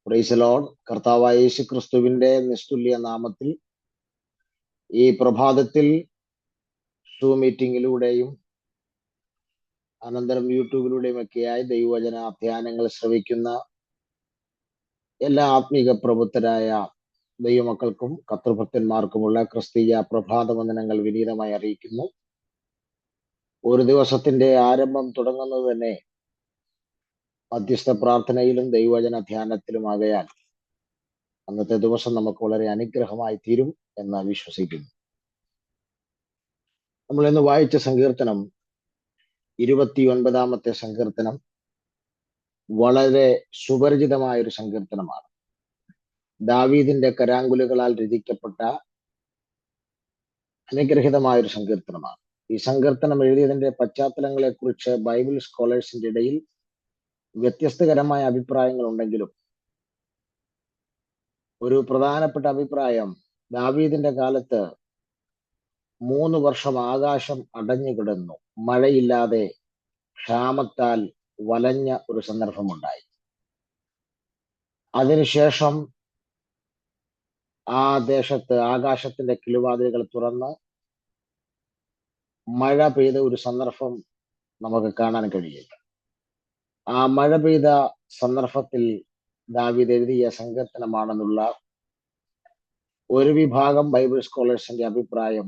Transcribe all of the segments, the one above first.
Praise the Lord. കർത്താവായ യേശു ക്രിസ്തുവിന്റെ നിസ്തുല്യ നാമത്തിൽ ഈ പ്രഭാതത്തിൽ സൂം മീറ്റിംഗിലൂടെയും അനന്തരം യൂട്യൂബിലൂടെയും ഒക്കെയായി ദൈവവചന ധ്യാനങ്ങൾ ശ്രവിക്കുന്ന എല്ലാ ആത്മീക പ്രബുദ്ധരായ ദൈവമക്കൾക്കും കർത്തൃഭക്തന്മാർക്കുമുള്ള ക്രിസ്തീയ പ്രഭാത വന്ദനങ്ങൾ വിനീതമായി അറിയിക്കുന്നു. ഒരു ദിവസത്തിന്റെ ആരംഭം തുടങ്ങുന്നത് തന്നെ മധ്യസ്ഥ പ്രാർത്ഥനയിലും ദൈവവചന ധ്യാനത്തിലുമാകയാൽ അന്നത്തെ ദിവസം നമുക്ക് വളരെ അനുഗ്രഹമായി തീരും എന്ന് വിശ്വസിക്കുന്നു. നമ്മൾ ഇന്ന് വായിച്ച സങ്കീർത്തനം 29-ാമത്തെ സങ്കീർത്തനം വളരെ സുപരിചിതമായ ഒരു സങ്കീർത്തനമാണ്. ദാവീദിന്റെ കരാങ്കുലുകളാൽ രചിക്കപ്പെട്ട അനുഗ്രഹീതമായ ഒരു സങ്കീർത്തനമാണ്. ഈ സങ്കീർത്തനം എഴുതിയതിന്റെ പശ്ചാത്തലങ്ങളെ കുറിച്ച് ബൈബിൾ സ്കോളേഴ്സിന്റെ ഇടയിൽ വ്യത്യസ്തകരമായ അഭിപ്രായങ്ങൾ ഉണ്ടെങ്കിലും ഒരു പ്രധാനപ്പെട്ട അഭിപ്രായം, ദാവീദിന്റെ കാലത്ത് 3 വർഷം ആകാശം അടഞ്ഞു കിടന്നു, മഴയില്ലാതെ ക്ഷാമത്താൽ വലഞ്ഞ ഒരു സന്ദർഭമുണ്ടായി. അതിനുശേഷം ആ ദേശത്ത് ആകാശത്തിന്റെ കിളിവാതിലുകൾ തുറന്ന് മഴ പെയ്ത ഒരു സന്ദർഭം നമുക്ക് കാണാൻ കഴിയില്ല. ആ മഴ പെയ്ത സന്ദർഭത്തിൽ ദാവീദ് എഴുതിയ സങ്കീർത്തനമാണെന്നുള്ള ഒരു വിഭാഗം ബൈബിൾ സ്കോളേഴ്സിന്റെ അഭിപ്രായം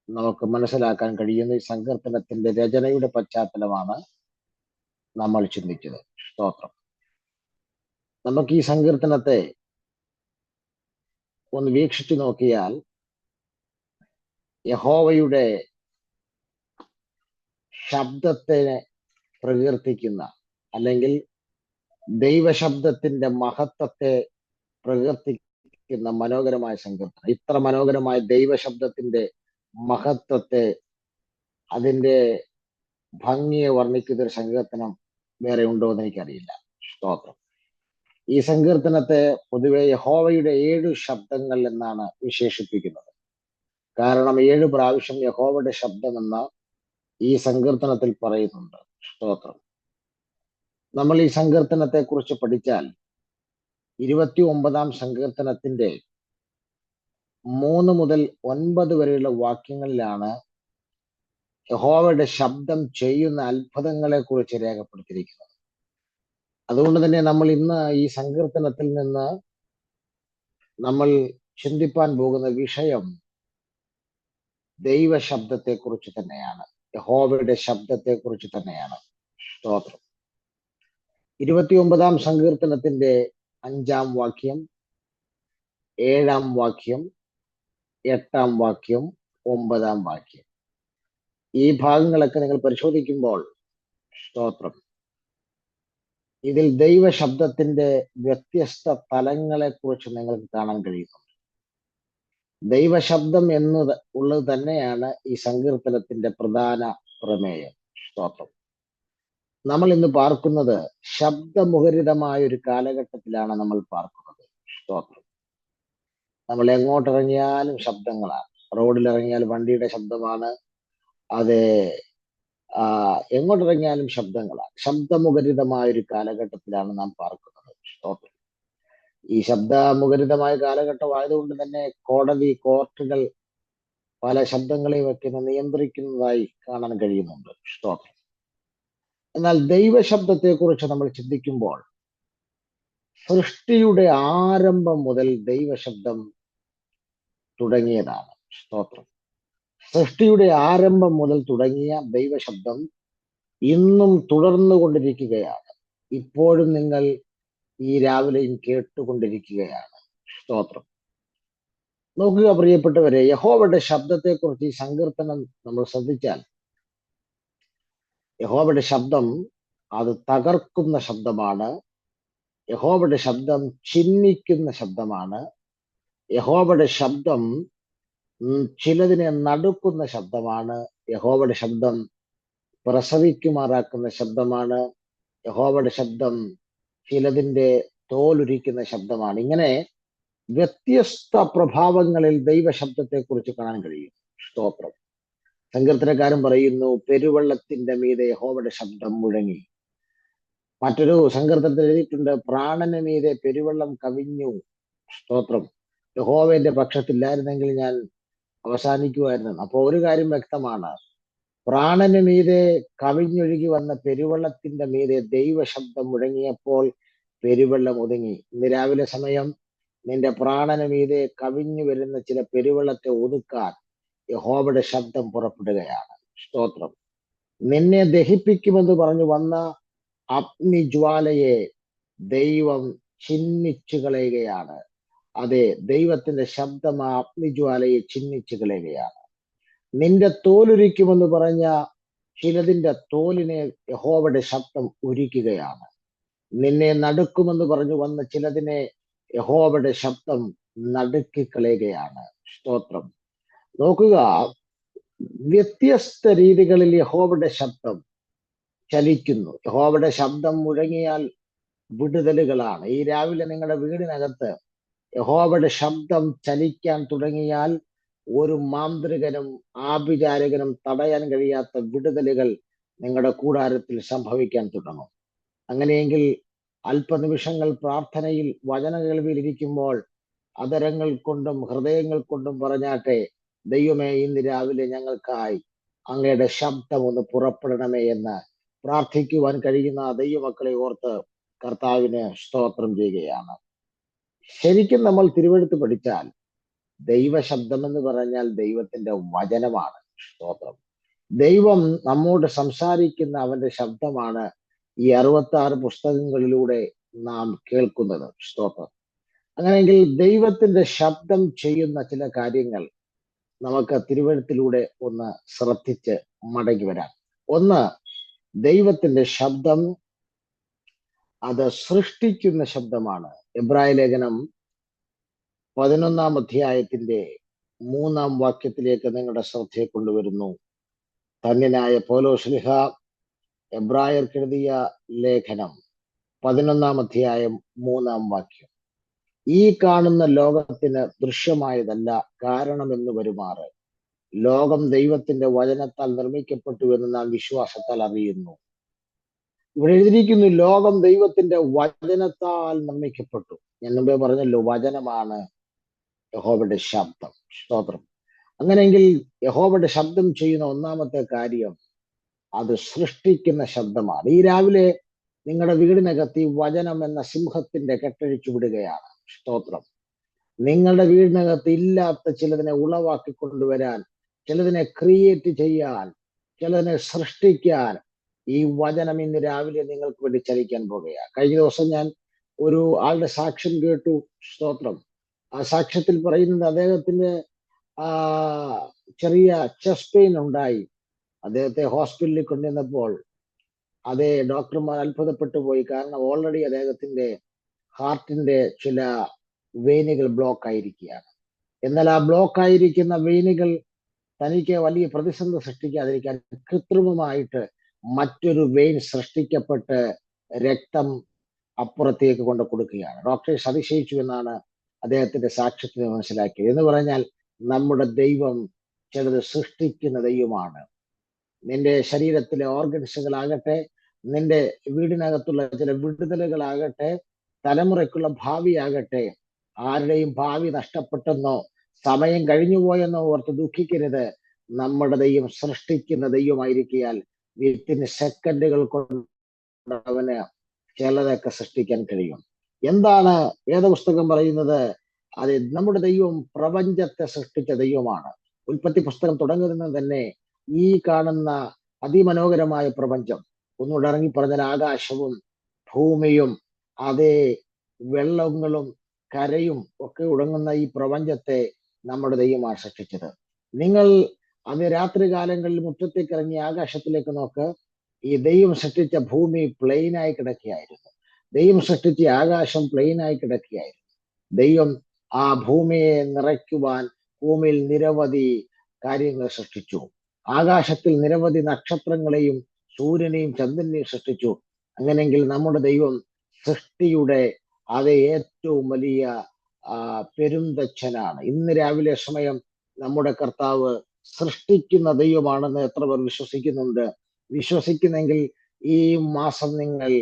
നമുക്ക് മനസ്സിലാക്കാൻ കഴിയുന്ന ഈ സങ്കീർത്തനത്തിന്റെ രചനയുടെ പശ്ചാത്തലമാണ് നമ്മൾ ചിന്തിച്ചത്. സ്തോത്രം. നമുക്ക് ഈ സങ്കീർത്തനത്തെ ഒന്ന് വീക്ഷിച്ചു നോക്കിയാൽ യഹോവയുടെ ശബ്ദത്തെ പ്രകീർത്തിക്കുന്ന, അല്ലെങ്കിൽ ദൈവശബ്ദത്തിന്റെ മഹത്വത്തെ പ്രകീർത്തിക്കുന്ന മനോഹരമായ സങ്കീർത്തനം. ഇത്ര മനോഹരമായ ദൈവശബ്ദത്തിന്റെ മഹത്വത്തെ, അതിന്റെ ഭംഗിയെ വർണ്ണിക്കുന്ന ഒരു സങ്കീർത്തനം വേറെ ഉണ്ടോ എന്ന് എനിക്കറിയില്ല. സ്തോത്രം. ഈ സങ്കീർത്തനത്തെ പൊതുവെ യഹോവയുടെ 7 ശബ്ദങ്ങൾ എന്നാണ് വിശേഷിപ്പിക്കുന്നത്. കാരണം 7 പ്രാവശ്യം യഹോവയുടെ ശബ്ദമെന്ന് ഈ സങ്കീർത്തനത്തിൽ പറയുന്നുണ്ട്. സ്തോത്രം. നമ്മൾ ഈ സങ്കീർത്തനത്തെ കുറിച്ച് പഠിച്ചാൽ 29-ാം സങ്കീർത്തനത്തിന്റെ 3 മുതൽ 9 വരെയുള്ള വാക്യങ്ങളിലാണ് യഹോവയുടെ ശബ്ദം ചെയ്യുന്ന അത്ഭുതങ്ങളെ കുറിച്ച് രേഖപ്പെടുത്തിയിരിക്കുന്നത്. അതുകൊണ്ട് തന്നെ നമ്മൾ ഇന്ന് ഈ സങ്കീർത്തനത്തിൽ നിന്ന് നമ്മൾ ചിന്തിപ്പാൻ പോകുന്ന വിഷയം ദൈവശബ്ദത്തെ കുറിച്ച് തന്നെയാണ്, യഹോവയുടെ ശബ്ദത്തെ കുറിച്ച് തന്നെയാണ്. സ്തോത്രം. 29-ാം സങ്കീർത്തനത്തിന്റെ 5-ാം വാക്യം, 7-ാം വാക്യം, 8-ാം വാക്യം, 9-ാം വാക്യം, ഈ ഭാഗങ്ങളൊക്കെ നിങ്ങൾ പരിശോധിക്കുമ്പോൾ സ്തോത്രം, ഇതിൽ ദൈവശബ്ദത്തിന്റെ വ്യത്യസ്ത തലങ്ങളെ കുറിച്ച് നിങ്ങൾക്ക് കാണാൻ കഴിയുന്നുണ്ട്. ദൈവശബ്ദം എന്നത് ഉള്ളത് തന്നെയാണ് ഈ സങ്കീർത്തനത്തിന്റെ പ്രധാന പ്രമേയം. സ്തോത്രം. നമ്മൾ ഇന്ന് പാർക്കുന്നത് ശബ്ദമുഖരിതമായ ഒരു കാലഘട്ടത്തിലാണ് നമ്മൾ പാർക്കുന്നത്. സ്തോത്രം. നമ്മൾ എങ്ങോട്ടിറങ്ങിയാലും ശബ്ദങ്ങളാണ്. റോഡിലിറങ്ങിയാൽ വണ്ടിയുടെ ശബ്ദമാണ്, അത് എങ്ങോട്ടിറങ്ങിയാലും ശബ്ദങ്ങളാണ്. ശബ്ദമുഖരിതമായ ഒരു കാലഘട്ടത്തിലാണ് നാം പാർക്കുന്നത്. സ്തോത്രം. ഈ ശബ്ദമുഖരിതമായ കാലഘട്ടമായതുകൊണ്ട് തന്നെ കോർട്ടുകൾ പല ശബ്ദങ്ങളെയും ഒക്കെ നിയന്ത്രിക്കുന്നതായി കാണാൻ കഴിയുന്നുണ്ട്. സ്തോത്രം. എന്നാൽ ദൈവശബ്ദത്തെ കുറിച്ച് നമ്മൾ ചിന്തിക്കുമ്പോൾ സൃഷ്ടിയുടെ ആരംഭം മുതൽ ദൈവശബ്ദം തുടങ്ങിയതാണ്. സ്തോത്രം. സൃഷ്ടിയുടെ ആരംഭം മുതൽ തുടങ്ങിയ ദൈവശബ്ദം ഇന്നും തുടർന്നു കൊണ്ടിരിക്കുകയാണ്. ഇപ്പോഴും നിങ്ങൾ ഈ രാവിലെയും കേട്ടുകൊണ്ടിരിക്കുകയാണ്. സ്തോത്രം. നോക്കുക പ്രിയപ്പെട്ടവരെ, യഹോവയുടെ ശബ്ദത്തെ കുറിച്ച് ഈ സങ്കീർത്തനം നമ്മൾ ശ്രദ്ധിച്ചാൽ, യഹോവയുടെ ശബ്ദം അത് തകർക്കുന്ന ശബ്ദമാണ്. യഹോവയുടെ ശബ്ദം ചിഹ്നിക്കുന്ന ശബ്ദമാണ്. യഹോവയുടെ ശബ്ദം ചിലതിനെ നടുക്കുന്ന ശബ്ദമാണ്. യഹോവയുടെ ശബ്ദം പ്രസവിക്കുമാറാക്കുന്ന ശബ്ദമാണ്. യഹോവയുടെ ശബ്ദം ചിലതിന്റെ തോലുരിക്കുന്ന ശബ്ദമാണ്. ഇങ്ങനെ വ്യത്യസ്ത പ്രഭാവങ്ങളിൽ ദൈവശബ്ദത്തെ കുറിച്ച് കാണാൻ കഴിയും. സ്തോത്രം. സങ്കീർത്തനക്കാരൻ പറയുന്നു, പെരുവെള്ളത്തിന്റെ മീതെ യഹോവയുടെ ശബ്ദം മുഴങ്ങി, മറ്റൊരു സങ്കീർത്തനത്തിൽ എഴുതിയിട്ടുണ്ട്, പ്രാണന് മീതെ പെരുവെള്ളം കവിഞ്ഞു. സ്തോത്രം. യഹോവയുടെ പക്ഷത്തില്ലായിരുന്നെങ്കിൽ ഞാൻ അവസാനിക്കുമായിരുന്നു. അപ്പൊ ഒരു കാര്യം വ്യക്തമാണ്, പ്രാണന് മീതെ കവിഞ്ഞൊഴുകി വന്ന പെരുവെള്ളത്തിന്റെ മീതെ ദൈവശബ്ദം മുഴങ്ങിയപ്പോൾ പെരുവെള്ളം ഒതുങ്ങി. ഇന്ന് രാവിലെ സമയം നിന്റെ പ്രാണന് മീതെ കവിഞ്ഞു വരുന്ന ചില പെരുവെള്ളത്തെ ഒതുക്കാൻ യഹോവയുടെ ശബ്ദം പുറപ്പെടുകയാണ്. സ്തോത്രം. നിന്നെ ദഹിപ്പിക്കുമെന്ന് പറഞ്ഞു വന്ന അഗ്നിജ്വാലയെ ദൈവം ചിഹ്നിച്ചു കളയുകയാണ്. അതെ, ദൈവത്തിന്റെ ശബ്ദം ആ അഗ്നിജ്വാലയെ ചിഹ്നിച്ചു കളയുകയാണ്. നിന്റെ തോലുരിക്കുമെന്ന് പറഞ്ഞ ചിലതിന്റെ തോലിനെ യഹോവയുടെ ശബ്ദം ഉരിക്കുകയാണ്. നിന്നെ നടുക്കുമെന്ന് പറഞ്ഞു വന്ന ചിലതിനെ യഹോവയുടെ ശബ്ദം നടുക്കിക്കളയുകയാണ്. സ്തോത്രം. നോക്കുക, വ്യത്യസ്ത രീതികളിൽ യഹോവയുടെ ശബ്ദം ചലിക്കുന്നു. യഹോവയുടെ ശബ്ദം മുഴങ്ങിയാൽ വിടുതലുകളാണ്. ഈ രാവിലെ നിങ്ങളുടെ വീടിനകത്ത് യഹോവയുടെ ശബ്ദം ചലിക്കാൻ തുടങ്ങിയാൽ ഒരു മാന്ത്രികനും ആഭിചാരകനും തടയാൻ കഴിയാത്ത വിടുതലുകൾ നിങ്ങളുടെ കൂടാരത്തിൽ സംഭവിക്കാൻ തുടങ്ങും. അങ്ങനെയെങ്കിൽ അല്പനിമിഷങ്ങൾ പ്രാർത്ഥനയിൽ വചന കേൾവിയിൽ ഇരിക്കുമ്പോൾ അതരങ്ങൾ കൊണ്ടും ഹൃദയങ്ങൾ കൊണ്ടും പറഞ്ഞാട്ടെ, ദൈവമേ, ഇന്ന് രാവിലെ ഞങ്ങൾക്കായി അങ്ങയുടെ ശബ്ദം ഒന്ന് പുറപ്പെടണമേ എന്ന് പ്രാർത്ഥിക്കുവാൻ കഴിയുന്ന ദൈവമക്കളെ ഓർത്ത് കർത്താവിന് സ്തോത്രം ചെയ്യുകയാണ്. ശരിക്കും നമ്മൾ തിരുവെഴുത്ത് പഠിച്ചാൽ ദൈവശബ്ദം എന്ന് പറഞ്ഞാൽ ദൈവത്തിന്റെ വചനമാണ്. സ്തോത്രം. ദൈവം നമ്മോട് സംസാരിക്കുന്ന അവന്റെ ശബ്ദമാണ് ഈ 66 പുസ്തകങ്ങളിലൂടെ നാം കേൾക്കുന്നത്. സ്തോത്രം. അങ്ങനെയെങ്കിൽ ദൈവത്തിന്റെ ശബ്ദം ചെയ്യുന്ന ചില കാര്യങ്ങൾ നമുക്ക് തിരുവെഴുത്തിലൂടെ ഒന്ന് ശ്രദ്ധിച്ച് മടങ്ങി വരാം. ഒന്ന്, ദൈവത്തിന്റെ ശബ്ദം അത് സൃഷ്ടിക്കുന്ന ശബ്ദമാണ്. എബ്രായ ലേഖനം 11 അധ്യായത്തിന്റെ 3 വാക്യത്തിലേക്ക് നിങ്ങളുടെ ശ്രദ്ധയെ കൊണ്ടുവരുന്നു. ധന്യനായ പൗലോസ്ലീഹ എബ്രായർക്ക് എഴുതിയ ലേഖനം 11 അധ്യായം 3 വാക്യം. ഈ കാണുന്ന ലോകത്തിന് ദൃശ്യമായതല്ല കാരണമെന്ന് വരുമാറ് ലോകം ദൈവത്തിന്റെ വചനത്താൽ നിർമ്മിക്കപ്പെട്ടു എന്ന് നാം വിശ്വാസത്താൽ അറിയുന്നു. ഇവിടെ എഴുതിയിരിക്കുന്നു, ലോകം ദൈവത്തിന്റെ വചനത്താൽ നിർമ്മിക്കപ്പെട്ടു. ഞാൻ മുമ്പേ പറഞ്ഞല്ലോ, വചനമാണ് യഹോവയുടെ ശബ്ദം. സ്തോത്രം. അങ്ങനെയെങ്കിൽ യഹോവയുടെ ശബ്ദം ചെയ്യുന്ന ഒന്നാമത്തെ കാര്യം അത് സൃഷ്ടിക്കുന്ന ശബ്ദമാണ്. ഈ രാവിലെ നിങ്ങളുടെ വീടിനകത്ത് ഈ വചനം എന്ന സിംഹത്തിന്റെ കെട്ടഴിച്ചു വിടുകയാണ്. സ്തോത്രം. നിങ്ങളുടെ വീടിനകത്ത് ഇല്ലാത്ത ചിലതിനെ ഉളവാക്കി കൊണ്ടുവരാൻ, ചിലതിനെ ക്രിയേറ്റ് ചെയ്യാൻ, ചിലതിനെ സൃഷ്ടിക്കാൻ ഈ വചനം ഇന്ന് രാവിലെ നിങ്ങൾക്ക് വേണ്ടി ചലിക്കാൻ പോകുകയാണ്. കഴിഞ്ഞ ദിവസം ഞാൻ ഒരു ആളുടെ സാക്ഷ്യം കേട്ടു. സ്തോത്രം. ആ സാക്ഷ്യത്തിൽ പറയുന്നത് അദ്ദേഹത്തിന് ചെറിയ ചെസ്റ്റ് പെയിൻ ഉണ്ടായി. അദ്ദേഹത്തെ ഹോസ്പിറ്റലിൽ കൊണ്ടുവന്നപ്പോൾ അതേ ഡോക്ടർമാർ അത്ഭുതപ്പെട്ടു പോയി. കാരണം ഓൾറെഡി അദ്ദേഹത്തിന്റെ ഹാർട്ടിന്റെ ചില വെയിനുകൾ ബ്ലോക്ക് ആയിരിക്കുകയാണ്. എന്നാൽ ആ ബ്ലോക്ക് ആയിരിക്കുന്ന വെയിനുകൾ തനിക്ക് വലിയ പ്രതിസന്ധി സൃഷ്ടിക്കാതിരിക്കാൻ കൃത്രിമമായിട്ട് മറ്റൊരു വെയിൻ സൃഷ്ടിക്കപ്പെട്ട് രക്തം അപ്പുറത്തേക്ക് കൊണ്ട് കൊടുക്കുകയാണ്. ഡോക്ടേഴ്സ് അതിശയിച്ചു എന്നാണ് അദ്ദേഹത്തിന്റെ സാക്ഷ്യത്തിൽ മനസ്സിലാക്കിയത്. എന്ന് പറഞ്ഞാൽ നമ്മുടെ ദൈവം ചിലത് സൃഷ്ടിക്കുന്ന ദൈവമാണ്. നിന്റെ ശരീരത്തിലെ ഓർഗൻസുകളാകട്ടെ, നിന്റെ വീടിനകത്തുള്ള ചില വിടുതലുകളാകട്ടെ, തലമുറയ്ക്കുള്ള ഭാവിയാകട്ടെ, ആരുടെയും ഭാവി നഷ്ടപ്പെട്ടെന്നോ സമയം കഴിഞ്ഞുപോയെന്നോ ഓർത്ത് ദുഃഖിക്കരുത്. നമ്മുടെ ദൈവം സൃഷ്ടിക്കുന്ന ദൈവമായിരിക്കാൽ വിത്തിൻ സെക്കൻഡുകൾ കൊണ്ട് അവന് ചിലതൊക്കെ സൃഷ്ടിക്കാൻ കഴിയും. എന്താണ് വേദപുസ്തകം പറയുന്നത്? അത് നമ്മുടെ ദൈവം പ്രപഞ്ചത്തെ സൃഷ്ടിച്ച ദൈവമാണ്. ഉൽപ്പത്തി പുസ്തകം തുടങ്ങുന്നത് തന്നെ ഈ കാണുന്ന അതിമനോഹരമായ പ്രപഞ്ചം, ഒന്നുകൂടെ ഇറങ്ങി പറഞ്ഞാൽ ആകാശവും ഭൂമിയും അതേ വെള്ളങ്ങളും കരയും ഒക്കെ ഉടങ്ങുന്ന ഈ പ്രപഞ്ചത്തെ നമ്മുടെ ദൈവമാണ് സൃഷ്ടിച്ചത്. നിങ്ങൾ അത് രാത്രി കാലങ്ങളിൽ മുറ്റത്തേക്ക് ഇറങ്ങി ആകാശത്തിലേക്ക് നോക്ക്. ഈ ദൈവം സൃഷ്ടിച്ച ഭൂമി പ്ലെയിനായി കിടക്കുകയായിരുന്നു. ദൈവം സൃഷ്ടിച്ച ആകാശം പ്ലെയിനായി കിടക്കുകയായിരുന്നു. ദൈവം ആ ഭൂമിയെ നിറയ്ക്കുവാൻ ഭൂമിയിൽ നിരവധി കാര്യങ്ങൾ സൃഷ്ടിച്ചു. ആകാശത്തിൽ നിരവധി നക്ഷത്രങ്ങളെയും സൂര്യനെയും ചന്ദ്രനെയും സൃഷ്ടിച്ചു. അങ്ങനെയെങ്കിൽ നമ്മുടെ ദൈവം സൃഷ്ടിയുടെ അത് ഏറ്റവും വലിയ പെരുന്തച്ഛനാണ്. ഇന്ന് രാവിലെ സമയം നമ്മുടെ കർത്താവ് സൃഷ്ടിക്കുന്ന ദൈവമാണെന്ന് എത്ര പേർ വിശ്വസിക്കുന്നുണ്ട്? വിശ്വസിക്കുന്നെങ്കിൽ ഈ മാസം നിങ്ങൾ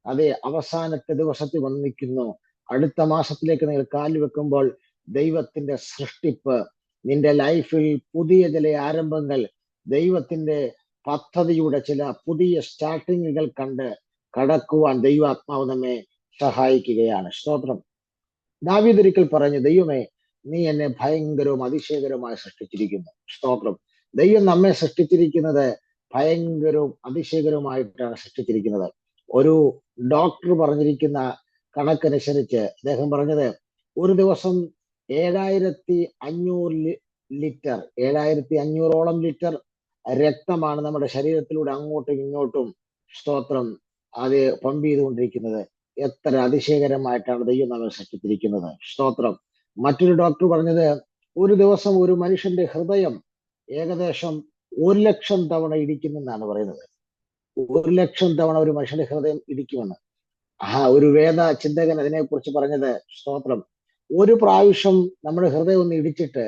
അതേ അവസാനത്തെ ദിവസത്തിൽ വന്ന് നിൽക്കുന്നു. അടുത്ത മാസത്തിലേക്ക് നിങ്ങൾ കാല് വെക്കുമ്പോൾ ദൈവത്തിന്റെ സൃഷ്ടിപ്പ്, നിന്റെ ലൈഫിൽ പുതിയ ചില ആരംഭങ്ങൾ, ദൈവത്തിന്റെ പദ്ധതിയുടെ ചില പുതിയ സ്റ്റാർട്ടിങ്ങുകൾ കണ്ട് കടക്കുവാൻ ദൈവാത്മാവ് നമ്മെ സഹായിക്കുകയാണ്. സ്തോത്രം. ദാവീദ് ഒരിക്കൽ പറഞ്ഞു, ദൈവമേ നീ എന്നെ ഭയങ്കരവും അതിശയകരമായി സൃഷ്ടിച്ചിരിക്കുന്നു. സ്തോത്രം. ദൈവം നമ്മെ സൃഷ്ടിച്ചിരിക്കുന്നത് ഭയങ്കരവും അതിശയകരവുമായിട്ടാണ് സൃഷ്ടിച്ചിരിക്കുന്നത്. ഒരു ഡോക്ടർ പറഞ്ഞിരിക്കുന്ന കണക്കനുസരിച്ച് അദ്ദേഹം പറഞ്ഞത്, ഒരു ദിവസം 7500 ലിറ്റർ 7500ഓളം ലിറ്റർ രക്തമാണ് നമ്മുടെ ശരീരത്തിലൂടെ അങ്ങോട്ടും ഇങ്ങോട്ടും, സ്തോത്രം, അത് പമ്പ് ചെയ്തുകൊണ്ടിരിക്കുന്നത്. എത്ര അതിശയകരമായിട്ടാണ് ദൈവം നമ്മെ സൃഷ്ടിച്ചിരിക്കുന്നത്. സ്തോത്രം. മറ്റൊരു ഡോക്ടർ പറഞ്ഞത്, ഒരു ദിവസം ഒരു മനുഷ്യന്റെ ഹൃദയം ഏകദേശം 1,00,000 തവണ ഇടിക്കുമെന്നാണ് പറയുന്നത്. 1,00,000 തവണ ഒരു മനുഷ്യന്റെ ഹൃദയം ഇടിക്കുമെന്ന്. ഒരു വേദ ചിന്തകൻ അതിനെക്കുറിച്ച് പറഞ്ഞത്, സ്തോത്രം, ഒരു പ്രാവശ്യം നമ്മുടെ ഹൃദയം ഒന്ന് ഇടിച്ചിട്ട്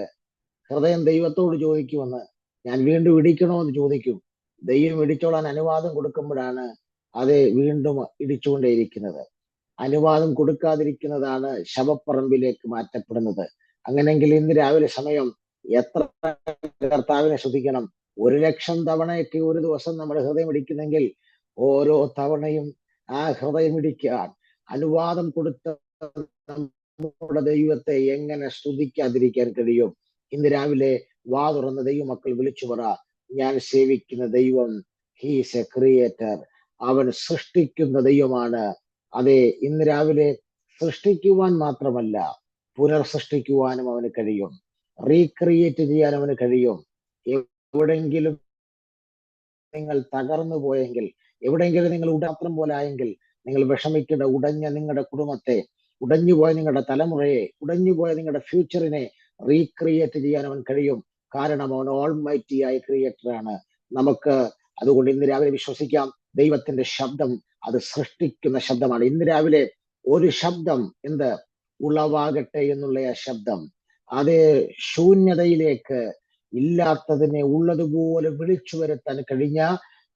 ഹൃദയം ദൈവത്തോട് ചോദിക്കുമെന്ന്, ഞാൻ വീണ്ടും ഇടിക്കണോ എന്ന് ചോദിക്കും. ദൈവം ഇടിച്ചോളാൻ അനുവാദം കൊടുക്കുമ്പോഴാണ് അത് വീണ്ടും ഇടിച്ചുകൊണ്ടേയിരിക്കുന്നത്. അനുവാദം കൊടുക്കാതിരിക്കുന്നതാണ് ശവപ്പറമ്പിലേക്ക് മാറ്റപ്പെടുന്നത്. അങ്ങനെങ്കിൽ ഇന്ന് രാവിലെ സമയം എത്ര കർത്താവിനെ ശ്രദ്ധിക്കണം. 1,00,000 തവണയൊക്കെ ഒരു ദിവസം നമ്മുടെ ഹൃദയം ഇടിക്കുന്നെങ്കിൽ ഓരോ തവണയും ആ ഹൃദയം ഇടിക്കാൻ അനുവാദം കൊടുത്ത നമ്മുടെ ദൈവത്തെ എങ്ങനെ സ്തുതിക്കാതിരിക്കാൻ കഴിയും? ഇന്ന് രാവിലെ വാ തുറന്ന ദൈവമക്കൾ വിളിച്ചു പറ, ഞാൻ സേവിക്കുന്ന ദൈവം ഹീസ് എ ക്രിയേറ്റർ. അവൻ സൃഷ്ടിക്കുന്ന ദൈവമാണ്. അതെ, ഇന്ന് രാവിലെ സൃഷ്ടിക്കുവാൻ മാത്രമല്ല, പുനർസൃഷ്ടിക്കുവാനും അവന് കഴിയും. റീക്രിയേറ്റ് ചെയ്യാൻ അവന് കഴിയും. എവിടെങ്കിലും നിങ്ങൾ തകർന്നു പോയെങ്കിൽ, എവിടെയെങ്കിലും നിങ്ങൾ ഉടാത്രം പോലായെങ്കിൽ, നിങ്ങൾ വിഷമിക്കേണ്ട. ഉടഞ്ഞ നിങ്ങളുടെ കുടുംബത്തെ, ഉടഞ്ഞുപോയ നിങ്ങളുടെ തലമുറയെ, ഉടഞ്ഞുപോയ നിങ്ങളുടെ ഫ്യൂച്ചറിനെ റീക്രിയേറ്റ് ചെയ്യാൻ അവൻ കഴിയും. കാരണം അവൻ ഓൾമൈറ്റി ആയ ക്രിയേറ്ററാണ്. നമുക്ക് അതുകൊണ്ട് ഇന്ന് രാവിലെ വിശ്വസിക്കാം, ദൈവത്തിന്റെ ശബ്ദം അത് സൃഷ്ടിക്കുന്ന ശബ്ദമാണ്. ഇന്ന് രാവിലെ ഒരു ശബ്ദം എന്ത് ഉളവാകട്ടെ എന്നുള്ള ആ ശബ്ദം, അതേ ശൂന്യതയിലേക്ക് ഇല്ലാത്തതിനെ ഉള്ളതുപോലെ വിളിച്ചു വരുത്താൻ കഴിഞ്ഞ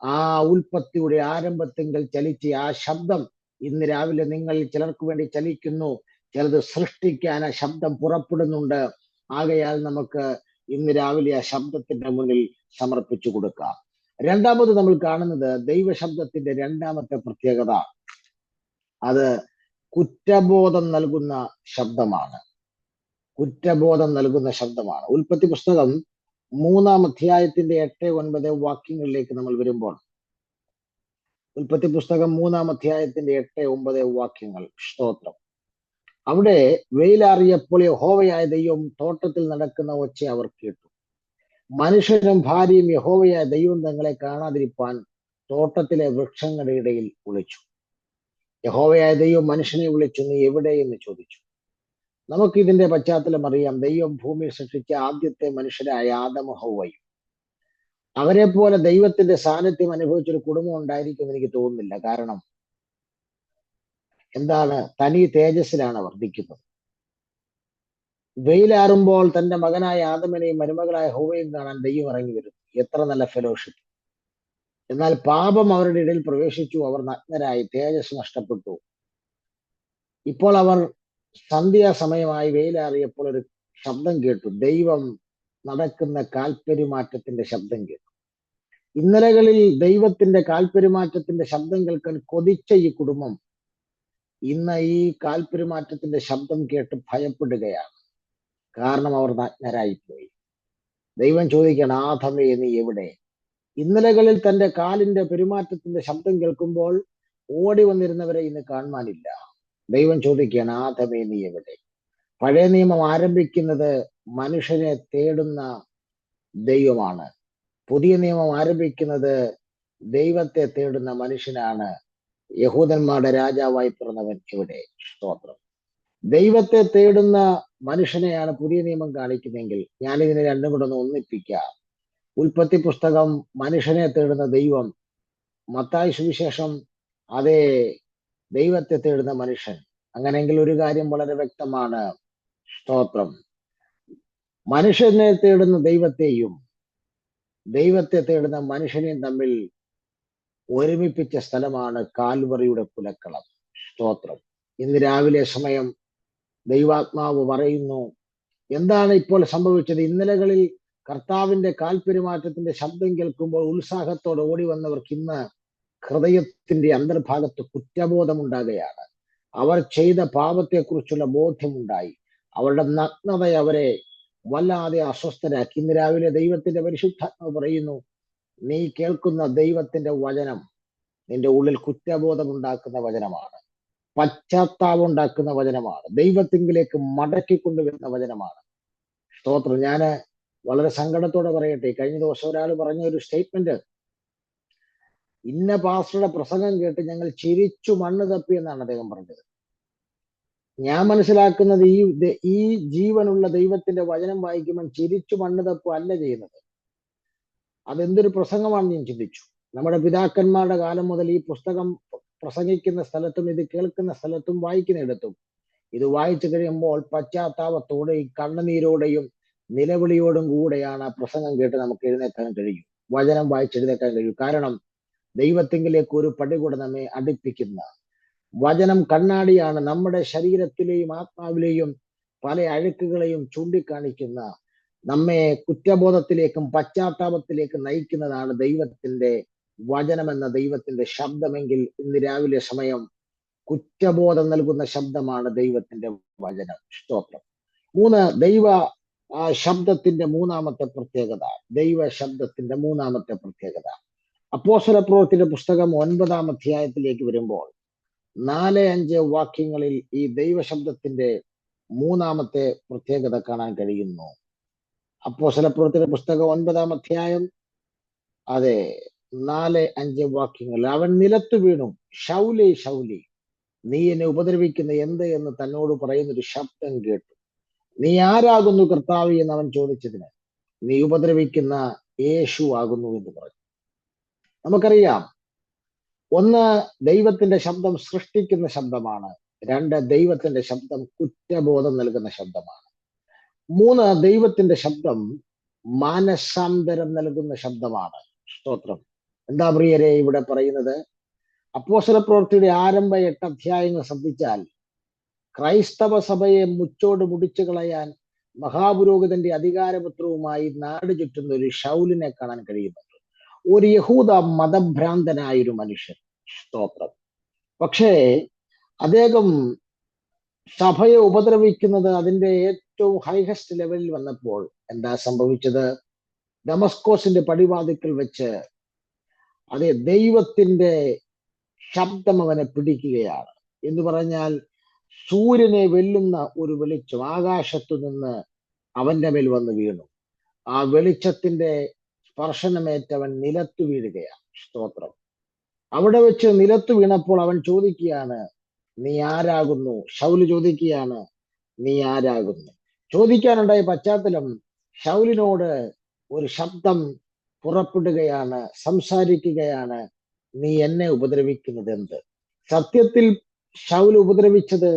ആ ഉൽപ്പത്തിയുടെ ആരംഭത്തിങ്കൽ ചലിച്ച ആ ശബ്ദം ഇന്ന് രാവിലെ നിങ്ങൾ ചിലർക്ക് വേണ്ടി ചലിക്കുന്നു. ചിലത് സൃഷ്ടിക്കാൻ ആ ശബ്ദം പുറപ്പെടുന്നുണ്ട്. ആകയാൽ നമുക്ക് ഇന്ന് രാവിലെ ആ ശബ്ദത്തിന്റെ മുന്നിൽ സമർപ്പിച്ചു കൊടുക്കാം. രണ്ടാമത് നമ്മൾ കാണുന്നത് ദൈവശബ്ദത്തിന്റെ രണ്ടാമത്തെ പ്രത്യേകത, അത് കുറ്റബോധം നൽകുന്ന ശബ്ദമാണ്. കുറ്റബോധം നൽകുന്ന ശബ്ദമാണ്. ഉൽപ്പത്തി പുസ്തകം 3-ാം അധ്യായത്തിന്റെ 8-9 വാക്യങ്ങളിലേക്ക് നമ്മൾ വരുമ്പോൾ, ഉൽപ്പത്തി പുസ്തകം 3-ാം അധ്യായത്തിന്റെ 8-9 വാക്യങ്ങൾ, സ്തോത്രം. അവിടെ വെയിലാറിയപ്പോൾ യഹോവയായ ദൈവം തോട്ടത്തിൽ നടക്കുന്ന ഒച്ച അവർ കേട്ടു. മനുഷ്യനും ഭാര്യയും യഹോവയായ ദൈവം തങ്ങളെ കാണാതിരിപ്പാൻ തോട്ടത്തിലെ വൃക്ഷങ്ങളുടെ ഇടയിൽ ഒളിച്ചു. യഹോവയായ ദൈവം മനുഷ്യനെ വിളിച്ചു, നീ എവിടെ എന്ന് ചോദിച്ചു. നമുക്ക് ഇതിന്റെ പശ്ചാത്തലം അറിയാം. ദൈവം ഭൂമിയിൽ സൃഷ്ടിച്ച ആദ്യത്തെ മനുഷ്യരായ ആദമും ഹവ്വയും, അവരെ പോലെ ദൈവത്തിന്റെ സാന്നിധ്യം അനുഭവിച്ചൊരു കുടുംബം ഉണ്ടായിരിക്കും എനിക്ക് തോന്നുന്നില്ല. കാരണം എന്താണ്, തനി തേജസ്സിലാണ് വർദ്ധിക്കുന്നത്. വെയിലാറുമ്പോൾ തന്റെ മകനായ ആദമിനെയും മരുമകളായ ഹവ്വയും കാണാൻ ദൈവം ഇറങ്ങി വരുന്നു. എത്ര നല്ല ഫെലോഷിപ്പ്! എന്നാൽ പാപം അവരുടെ ഇടയിൽ പ്രവേശിച്ചു. അവർ നഗ്നരായി, തേജസ് നഷ്ടപ്പെട്ടു. ഇപ്പോൾ അവർ സന്ധ്യാസമയമായി വെയിലാറിയപ്പോൾ ഒരു ശബ്ദം കേട്ടു. ദൈവം നടക്കുന്ന കാൽപ്പെരുമാറ്റത്തിന്റെ ശബ്ദം കേട്ടു. ഇന്നലകളിൽ ദൈവത്തിന്റെ കാൽപ്പെരുമാറ്റത്തിന്റെ ശബ്ദം കേൾക്കാൻ കൊതിച്ച ഈ കുടുംബം ഇന്ന് ഈ കാൽപ്പെരുമാറ്റത്തിന്റെ ശബ്ദം കേട്ട് ഭയപ്പെടുകയാണ്. കാരണം അവർ നഗ്നരായിപ്പോയി. ദൈവം ചോദിക്കണം, ആദമേ നീ എവിടെ? ഇന്നലകളിൽ തന്റെ കാലിന്റെ പെരുമാറ്റത്തിന്റെ ശബ്ദം കേൾക്കുമ്പോൾ ഓടി വന്നിരുന്നവരെ ഇന്ന് കാണുവാനില്ല. ദൈവം ചോദിക്കുകയാണ്, ആദമേ നീ എവിടെ? പഴയ നിയമം ആരംഭിക്കുന്നത് മനുഷ്യനെ തേടുന്ന ദൈവമാണ്. പുതിയ നിയമം ആരംഭിക്കുന്നത് ദൈവത്തെ തേടുന്ന മനുഷ്യനാണ്. യഹൂദന്മാരുടെ രാജാവായി പിറന്നവൻ എവിടെ? സ്തോത്രം. ദൈവത്തെ തേടുന്ന മനുഷ്യനെയാണ് പുതിയ നിയമം കാണിക്കുന്നെങ്കിൽ ഞാനിതിനെ രണ്ടും കൂടെ ഒന്ന് ഒന്നിപ്പിക്കാം. ഉൽപ്പത്തി പുസ്തകം മനുഷ്യനെ തേടുന്ന ദൈവം, മത്തായി സുവിശേഷം അതേ ദൈവത്തെ തേടുന്ന മനുഷ്യൻ. അങ്ങനെയെങ്കിൽ ഒരു കാര്യം വളരെ വ്യക്തമാണ്, സ്തോത്രം, മനുഷ്യനെ തേടുന്ന ദൈവത്തെയും ദൈവത്തെ തേടുന്ന മനുഷ്യനെയും തമ്മിൽ ഒരുമിപ്പിച്ച സ്ഥലമാണ് കാൽവറിയുടെ പുലക്കളം. സ്തോത്രം. ഇന്ന് രാവിലെ സമയം ദൈവാത്മാവ് പറയുന്നു, എന്താണ് ഇപ്പോൾ സംഭവിച്ചത്? ഇന്നലകളിൽ കർത്താവിന്റെ കാൽപെരുമാറ്റത്തിന്റെ ശബ്ദം കേൾക്കുമ്പോൾ ഉത്സാഹത്തോടെ ഓടി വന്നവർക്ക് ഇന്ന് ഹൃദയത്തിന്റെ അന്തർഭാഗത്ത് കുറ്റബോധമുണ്ടാകുകയാണ്. അവർ ചെയ്ത പാപത്തെക്കുറിച്ചുള്ള ബോധ്യമുണ്ടായി. അവരുടെ നഗ്നത അവരെ വല്ലാതെ അസ്വസ്ഥരാക്കി. ഇന്ന് രാവിലെ ദൈവത്തിന്റെ പരിശുദ്ധാത്മാവ് പറയുന്നു, നീ കേൾക്കുന്ന ദൈവത്തിന്റെ വചനം നിന്റെ ഉള്ളിൽ കുറ്റബോധം ഉണ്ടാക്കുന്ന വചനമാണ്, പശ്ചാത്താപം ഉണ്ടാക്കുന്ന വചനമാണ്, ദൈവത്തിങ്കിലേക്ക് മടക്കിക്കൊണ്ടുവരുന്ന വചനമാണ്. സ്തോത്രം. ഞാന് വളരെ സങ്കടത്തോടെ പറയട്ടെ, കഴിഞ്ഞ ദിവസം ഒരാൾ പറഞ്ഞ ഒരു സ്റ്റേറ്റ്മെന്റ്, ഇന്ന പാസ്റ്ററുടെ പ്രസംഗം കേട്ട് ഞങ്ങൾ ചിരിച്ചു മണ്ണ് തപ്പി എന്നാണ് അദ്ദേഹം പറഞ്ഞത്. ഞാൻ മനസ്സിലാക്കുന്നത് ഈ ജീവനുള്ള ദൈവത്തിന്റെ വചനം വായിക്കുമ്പോൾ ചിരിച്ചു മണ്ണ് തപ്പ് അല്ല ചെയ്യുന്നത്. അതെന്തൊരു പ്രസംഗമാണെന്ന് ഞാൻ ചിന്തിച്ചു. നമ്മുടെ പിതാക്കന്മാരുടെ കാലം മുതൽ ഈ പുസ്തകം പ്രസംഗിക്കുന്ന സ്ഥലത്തും ഇത് കേൾക്കുന്ന സ്ഥലത്തും വായിക്കുന്നിടത്തും ഇത് വായിച്ചു കഴിയുമ്പോൾ പശ്ചാത്താപത്തോടെയും കണ്ണുനീരോടെയും നിലവിളിയോടും കൂടെയാണ് ആ പ്രസംഗം കേട്ട് നമുക്ക് എഴുന്നേക്കാൻ കഴിയും, വചനം വായിച്ചെഴുന്നേക്കാൻ കഴിയും. കാരണം ദൈവത്തിങ്കിലേക്ക് ഒരു പടി കൂടെ നമ്മെ അടുപ്പിക്കുന്ന വചനം കണ്ണാടിയാണ്. നമ്മുടെ ശരീരത്തിലെയും ആത്മാവിലെയും പല അഴുക്കുകളെയും ചൂണ്ടിക്കാണിക്കുന്ന, നമ്മെ കുറ്റബോധത്തിലേക്കും പശ്ചാത്താപത്തിലേക്കും നയിക്കുന്നതാണ് ദൈവത്തിന്റെ വചനമെന്ന ദൈവത്തിന്റെ ശബ്ദമെങ്കിൽ ഇന്ന് രാവിലെ സമയം കുറ്റബോധം നൽകുന്ന ശബ്ദമാണ് ദൈവത്തിന്റെ വചനം. സ്തോത്രം. 3, ദൈവ ശബ്ദത്തിന്റെ മൂന്നാമത്തെ പ്രത്യേകത. ദൈവ ശബ്ദത്തിന്റെ മൂന്നാമത്തെ പ്രത്യേകത. അപ്പോസ്തലപ്രവൃത്തിയുടെ പുസ്തകം 9-ാം അധ്യായത്തിലേക്ക് വരുമ്പോൾ 4-5 വാക്യങ്ങളിൽ ഈ ദൈവശബ്ദത്തിന്റെ മൂന്നാമത്തെ പ്രത്യേകത കാണാൻ കഴിയുന്നു. അപ്പോസ്തലപ്രവൃത്തിയുടെ പുസ്തകം 9-ാം അധ്യായം, അതെ, 4-5 വാക്യങ്ങൾ. അവൻ നിലത്തു വീണു, ശൗലേ ശൗലേ, നീ എന്നെ ഉപദ്രവിക്കുന്ന എന്ത് എന്ന് തന്നോട് പറയുന്നൊരു ശബ്ദം കേട്ടു. നീ ആരാകുന്നു കർത്താവേ എന്ന് അവൻ ചോദിച്ചതിന്, നീ ഉപദ്രവിക്കുന്ന യേശു ആകുന്നു എന്ന് പറഞ്ഞു. നമുക്കറിയാം, 1, ദൈവത്തിന്റെ ശബ്ദം സൃഷ്ടിക്കുന്ന ശബ്ദമാണ്. 2, ദൈവത്തിന്റെ ശബ്ദം കുറ്റബോധം നൽകുന്ന ശബ്ദമാണ്. 3, ദൈവത്തിന്റെ ശബ്ദം മാനസാന്തരം നൽകുന്ന ശബ്ദമാണ്. സ്തോത്രം. എന്താ പ്രിയരെ ഇവിടെ പറയുന്നത്? അപ്പോസ്തലപ്രവൃത്തിയുടെ ആരംഭ 8 അധ്യായങ്ങൾ ശ്രദ്ധിച്ചാൽ ക്രൈസ്തവ സഭയെ മുച്ചോട് മുടിച്ചു കളയാൻ മഹാപുരോഹിതന്റെ അധികാരപത്രവുമായി നാട് ചുറ്റുന്ന ഒരു ശൗലിനെ കാണാൻ കഴിയുന്നുണ്ട്. ഒരു യഹൂദ മതഭ്രാന്തനായൊരു മനുഷ്യൻ. സ്തോത്രം. പക്ഷേ അദ്ദേഹം സഭയെ ഉപദ്രവിക്കുന്നത് അതിന്റെ ഏറ്റവും ഹൈഹസ്റ്റ് ലെവലിൽ വന്നപ്പോൾ എന്താ സംഭവിച്ചത്? ദമസ്കോസിന്റെ പടിവാതിക്കൽ വെച്ച് അതെ ദൈവത്തിന്റെ ശബ്ദം അവനെ പിടിക്കുകയാണ്. എന്ന് പറഞ്ഞാൽ സൂര്യനെ വെല്ലുന്ന ഒരു വെളിച്ചം ആകാശത്തു നിന്ന് അവന്റെ മേൽ വന്ന് വീണു. ആ വെളിച്ചത്തിന്റെ സ്പർശനമേറ്റവൻ നിലത്തു വീഴുകയാണ്. സ്തോത്രം. അവിടെ വെച്ച് നിലത്തു വീണപ്പോൾ അവൻ ചോദിക്കുകയാണ്, നീ ആരാകുന്നു? ശൗല് ചോദിക്കുകയാണ്, നീ ആരാകുന്നു? ചോദിക്കാനുണ്ടായ പശ്ചാത്തലം, ശൗലിനോട് ഒരു ശബ്ദം പുറപ്പെടുകയാണ്, സംസാരിക്കുകയാണ്, നീ എന്നെ ഉപദ്രവിക്കുന്നത് എന്ത്? സത്യത്തിൽ ശൗൽ ഉപദ്രവിച്ചത്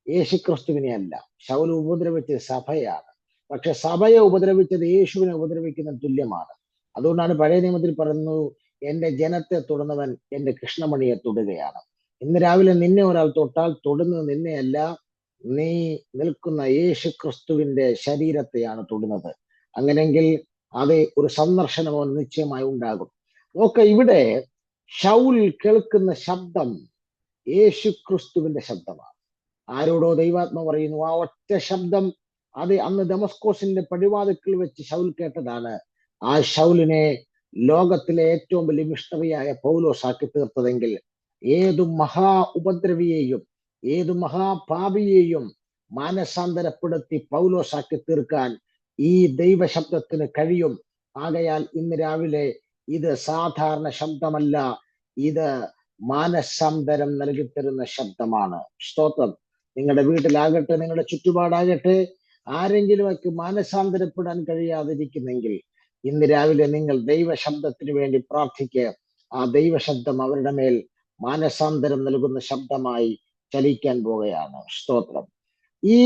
യേശുക്രിസ്തുവിനെ അല്ല, ശൗൽ ഉപദ്രവിച്ചത് സഭയാണ്. പക്ഷെ സഭയെ ഉപദ്രവിച്ചത് യേശുവിനെ ഉപദ്രവിക്കുന്ന തുല്യമാണ്. അതുകൊണ്ടാണ് പഴയ നിയമത്തിൽ പറയുന്നു, എന്റെ ജനത്തെ തൊടുന്നവൻ എന്റെ കൃഷ്ണമണിയെ തൊടുകയാണ്. ഇന്ന് രാവിലെ നിന്നെ ഒരാൾ തൊട്ടാൽ തൊടുന്നത് നിന്നെയല്ല, നീ നിൽക്കുന്ന യേശു ക്രിസ്തുവിന്റെ ശരീരത്തെയാണ് തൊടുന്നത്. അങ്ങനെങ്കിൽ അത് ഒരു സന്ദർശനമോ നിശ്ചയമായി ഉണ്ടാകും. നോക്ക, ഇവിടെ ശൗൽ കേൾക്കുന്ന ശബ്ദം യേശു ക്രിസ്തുവിന്റെ ശബ്ദമാണ്. ആരോടോ ദൈവാത്മ പറയുന്നു. ആ ഒറ്റ ശബ്ദം അത് അന്ന് ദമസ്കോസിന്റെ പടിവാതിക്കൽ വെച്ച് ശൗൽ കേട്ടതാണ്. ആ ശൗലിനെ ലോകത്തിലെ ഏറ്റവും വലിയ മിഷണറിയായ പൗലോസ് ആക്കി തീർത്തതെങ്കിൽ ഏതു മഹാ ഉപദ്രവിയെയും ഏതു മഹാപാപിയെയും മാനസാന്തരപ്പെടുത്തി പൗലോസ് ആക്കി തീർക്കാൻ ഈ ദൈവശബ്ദത്തിന് കഴിയും. ആകയാൽ ഇന്ന് രാവിലെ ഇത് സാധാരണ ശബ്ദമല്ല, ഇത് മാനസാന്തരം നൽകിത്തരുന്ന ശബ്ദമാണ്. സ്തോത്രം. നിങ്ങളുടെ വീട്ടിലാകട്ടെ, നിങ്ങളുടെ ചുറ്റുപാടാകട്ടെ, ആരെങ്കിലുമൊക്കെ മാനസാന്തരപ്പെടാൻ കഴിയാതിരിക്കുന്നെങ്കിൽ ഇന്ന് രാവിലെ നിങ്ങൾ ദൈവശബ്ദത്തിന് വേണ്ടി പ്രാർത്ഥിക്കുക. ആ ദൈവശബ്ദം അവരുടെ മേൽ മാനസാന്തരം നൽകുന്ന ശബ്ദമായി ചലിക്കാൻ പോവുകയാണ്. സ്തോത്രം. ഈ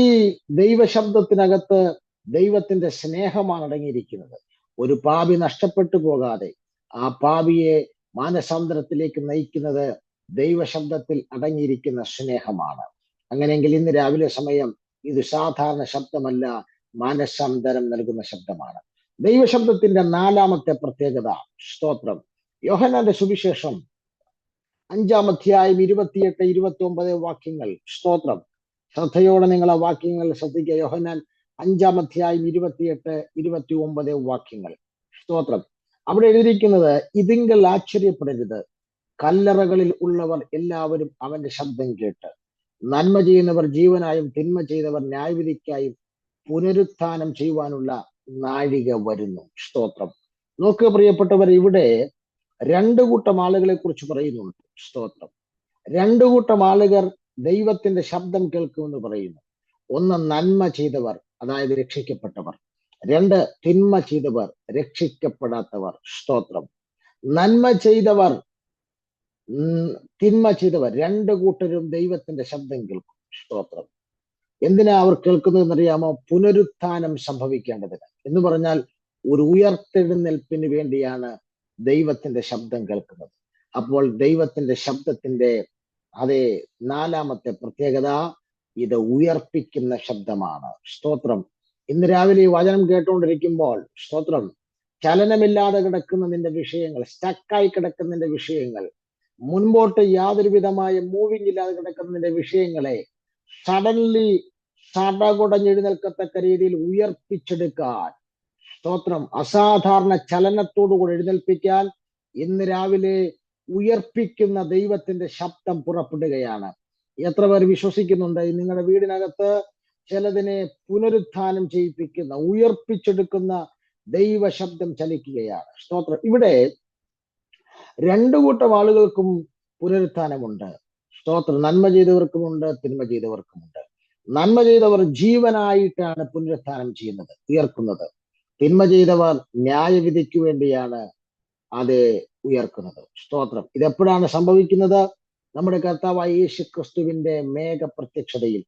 ദൈവശബ്ദത്തിനകത്ത് ദൈവത്തിന്റെ സ്നേഹമാണ് അടങ്ങിയിരിക്കുന്നത്. ഒരു പാപി നഷ്ടപ്പെട്ടു പോകാതെ ആ പാപിയെ മാനസാന്തരത്തിലേക്ക് നയിക്കുന്നത് ദൈവശബ്ദത്തിൽ അടങ്ങിയിരിക്കുന്ന സ്നേഹമാണ്. അങ്ങനെയെങ്കിൽ ഇന്ന് രാവിലെ സമയം ഇത് സാധാരണ ശബ്ദമല്ല, മാനസാന്തരം നൽകുന്ന ശബ്ദമാണ്. ദൈവശബ്ദത്തിന്റെ നാലാമത്തെ പ്രത്യേകത, സ്തോത്രം, യോഹന്നാന്റെ സുവിശേഷം 5-ാം അധ്യായം 28-29 വാക്യങ്ങൾ. സ്തോത്രം, ശ്രദ്ധയോടെ നിങ്ങൾ ആ വാക്യങ്ങൾ ശ്രദ്ധിക്കുക. യോഹന്നാൻ 5-ാം അധ്യായം 28-29 വാക്യങ്ങൾ. സ്തോത്രം, അവിടെ എഴുതിയിരിക്കുന്നത്, ഇതിങ്കൽ ആശ്ചര്യപ്പെടരുത്, കല്ലറകളിൽ ഉള്ളവർ എല്ലാവരും അവന്റെ ശബ്ദം കേട്ട്, നന്മ ചെയ്യുന്നവർ ജീവനായും തിന്മ ചെയ്തവർ ന്യായവിധിക്കായും പുനരുത്ഥാനം ചെയ്യുവാനുള്ള നാഴിക വരുന്നു. സ്തോത്രം. നോക്കുക പ്രിയപ്പെട്ടവർ, ഇവിടെ രണ്ടു കൂട്ടം ആളുകളെ കുറിച്ച് പറയുന്നുണ്ട്. സ്തോത്രം. രണ്ടു കൂട്ടം ആളുകൾ ദൈവത്തിന്റെ ശബ്ദം കേൾക്കുമെന്ന് പറയുന്നു. ഒന്ന് നന്മ ചെയ്തവർ, അതായത് രക്ഷിക്കപ്പെട്ടവർ. രണ്ട് തിന്മ ചെയ്തവർ, രക്ഷിക്കപ്പെടാത്തവർ. സ്തോത്രം. നന്മ ചെയ്തവർ, തിന്മ ചെയ്തവർ, രണ്ടു കൂട്ടരും ദൈവത്തിന്റെ ശബ്ദം കേൾക്കും. സ്തോത്രം. എന്തിനാ അവർ കേൾക്കുന്നതെന്നറിയാമോ? പുനരുത്ഥാനം സംഭവിക്കേണ്ടതിന്, എന്ന് പറഞ്ഞാൽ ഒരു ഉയർത്തെഴുന്നേൽപ്പിന് വേണ്ടിയാണ് ദൈവത്തിന്റെ ശബ്ദം കേൾക്കുന്നത്. അപ്പോൾ ദൈവത്തിന്റെ ശബ്ദത്തിന്റെ അതേ നാലാമത്തെ പ്രത്യേകത, ഇത് ഉയർപ്പിക്കുന്ന ശബ്ദമാണ്. സ്തോത്രം. ഇന്ന് രാവിലെ ഈ വചനം കേട്ടുകൊണ്ടിരിക്കുമ്പോൾ, സ്തോത്രം, ചലനമില്ലാതെ കിടക്കുന്ന നിന്റെ വിഷയങ്ങൾ, സ്റ്റക്കായി കിടക്കുന്ന നിന്റെ വിഷയങ്ങൾ, മുൻപോട്ട് യാതൊരു വിധമായ മൂവിങ് ഇല്ലാതെ കിടക്കുന്ന നിന്റെ വിഷയങ്ങളെ സഡൻലി സടകുടഞ്ഞെഴുന്നേൽക്കത്തക്ക രീതിയിൽ ഉയർപ്പിച്ചെടുക്കാൻ, സ്തോത്രം, അസാധാരണ ചലനത്തോടുകൂടി എഴുന്നേൽപ്പിക്കാൻ ഇന്ന് രാവിലെ ഉയർപ്പിക്കുന്ന ദൈവത്തിന്റെ ശബ്ദം പുറപ്പെടുകയാണ്. എത്ര പേർ വിശ്വസിക്കുന്നുണ്ട്? നിങ്ങളുടെ വീടിനകത്ത് ചിലതിനെ പുനരുത്ഥാനം ചെയ്യിപ്പിക്കുന്ന, ഉയർപ്പിച്ചെടുക്കുന്ന ദൈവ ശബ്ദം ചലിക്കുകയാണ്. സ്തോത്രം. ഇവിടെ രണ്ടു കൂട്ടം ആളുകൾക്കും പുനരുത്ഥാനമുണ്ട്. സ്തോത്രം. നന്മ ചെയ്തവർക്കുമുണ്ട്, തിന്മ ചെയ്തവർക്കുമുണ്ട്. നന്മ ചെയ്തവർ ജീവനായിട്ടാണ് പുനരുത്ഥാനം ചെയ്യുന്നത്, ഉയർക്കുന്നത്. തിന്മ ചെയ്തവർ ന്യായവിധിക്ക് വേണ്ടിയാണ് അത് ഉയർക്കുന്നത്. സ്തോത്രം. ഇതെപ്പോഴാണ് സംഭവിക്കുന്നത്? നമ്മുടെ കർത്താവായ യേശു ക്രിസ്തുവിന്റെ മേഘപ്രത്യക്ഷതയിൽ.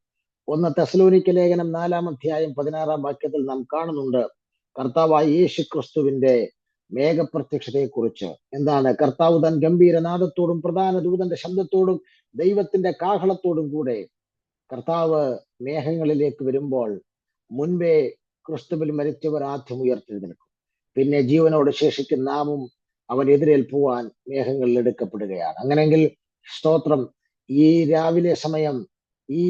1 തെസ്സലോനിക്ക ലേഖനം 4-ാം അധ്യായം 16-ാം വാക്യത്തിൽ നാം കാണുന്നുണ്ട് കർത്താവായ യേശു ക്രിസ്തുവിന്റെ മേഘപ്രത്യക്ഷതയെ കുറിച്ച്. എന്താണ്? കർത്താവ് തൻ ഗംഭീരനാദത്തോടും പ്രധാന ദൂതന്റെ ശബ്ദത്തോടും ദൈവത്തിന്റെ കാഹളത്തോടും കൂടെ കർത്താവ് മേഘങ്ങളിലേക്ക് വരുമ്പോൾ മുൻപേ ക്രിസ്തുവിൽ മരിച്ചവർ ആദ്യം ഉയർത്തെഴുന്നേൽക്കും. പിന്നെ ജീവനോട് ശേഷിക്കുന്ന നാമും അവൻ എതിരേൽപ്പുവാൻ മേഘങ്ങളിൽ എടുക്കപ്പെടുകയാണ്. അങ്ങനെയെങ്കിൽ സ്തോത്രം, ഈ രാവിലെ സമയം ഈ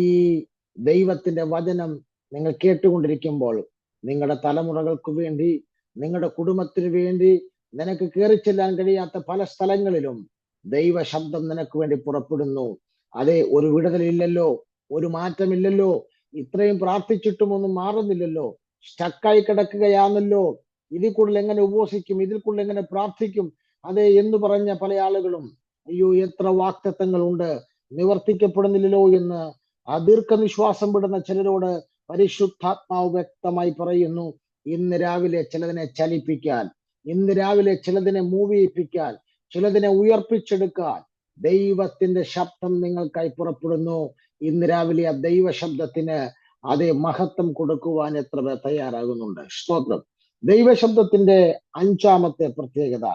ദൈവത്തിന്റെ വചനം നിങ്ങൾ കേട്ടുകൊണ്ടിരിക്കുമ്പോൾ, നിങ്ങളുടെ തലമുറകൾക്ക് വേണ്ടി, നിങ്ങളുടെ കുടുംബത്തിന് വേണ്ടി, നിനക്ക് കയറി ചെല്ലാൻ കഴിയാത്ത പല സ്ഥലങ്ങളിലും ദൈവ ശബ്ദം നിനക്ക് വേണ്ടി പുറപ്പെടുന്നു. അതെ, ഒരു വിടുതലില്ലല്ലോ, ഒരു മാറ്റമില്ലല്ലോ, ഇത്രയും പ്രാർത്ഥിച്ചിട്ടും ഒന്നും മാറുന്നില്ലല്ലോ, സ്റ്റക്കായി കിടക്കുകയാണല്ലോ, ഇതിൽ കൂടുതൽ എങ്ങനെ ഉപവസിക്കും, ഇതിൽ കൂടുതൽ എങ്ങനെ പ്രാർത്ഥിക്കും, അതെ എന്ന് പറഞ്ഞ പല ആളുകളും, അയ്യോ എത്ര വാക്തത്വങ്ങൾ ഉണ്ട്, നിവർത്തിക്കപ്പെടുന്നില്ലല്ലോ എന്ന് ആ ദീർഘനിശ്വാസം വിടുന്ന ചിലരോട് പരിശുദ്ധാത്മാവ് വ്യക്തമായി പറയുന്നു, ഇന്ന് രാവിലെ ചിലതിനെ ചലിപ്പിക്കാൻ, ഇന്ന് രാവിലെ ചിലതിനെ മൂവ് ചെയ്യിപ്പിക്കാൻ, ചിലതിനെ ഉയർപ്പിച്ചെടുക്കാൻ ദൈവത്തിന്റെ ശബ്ദം നിങ്ങൾക്കായി പുറപ്പെടുന്നു. ഇന്ന് രാവിലെ ആ ദൈവ ശബ്ദത്തിന് അതേ മഹത്വം കൊടുക്കുവാൻ എത്ര പേർ തയ്യാറാകുന്നുണ്ട്? സ്തോത്രം. ദൈവശബ്ദത്തിന്റെ 5-ാമത്തെ പ്രത്യേകത,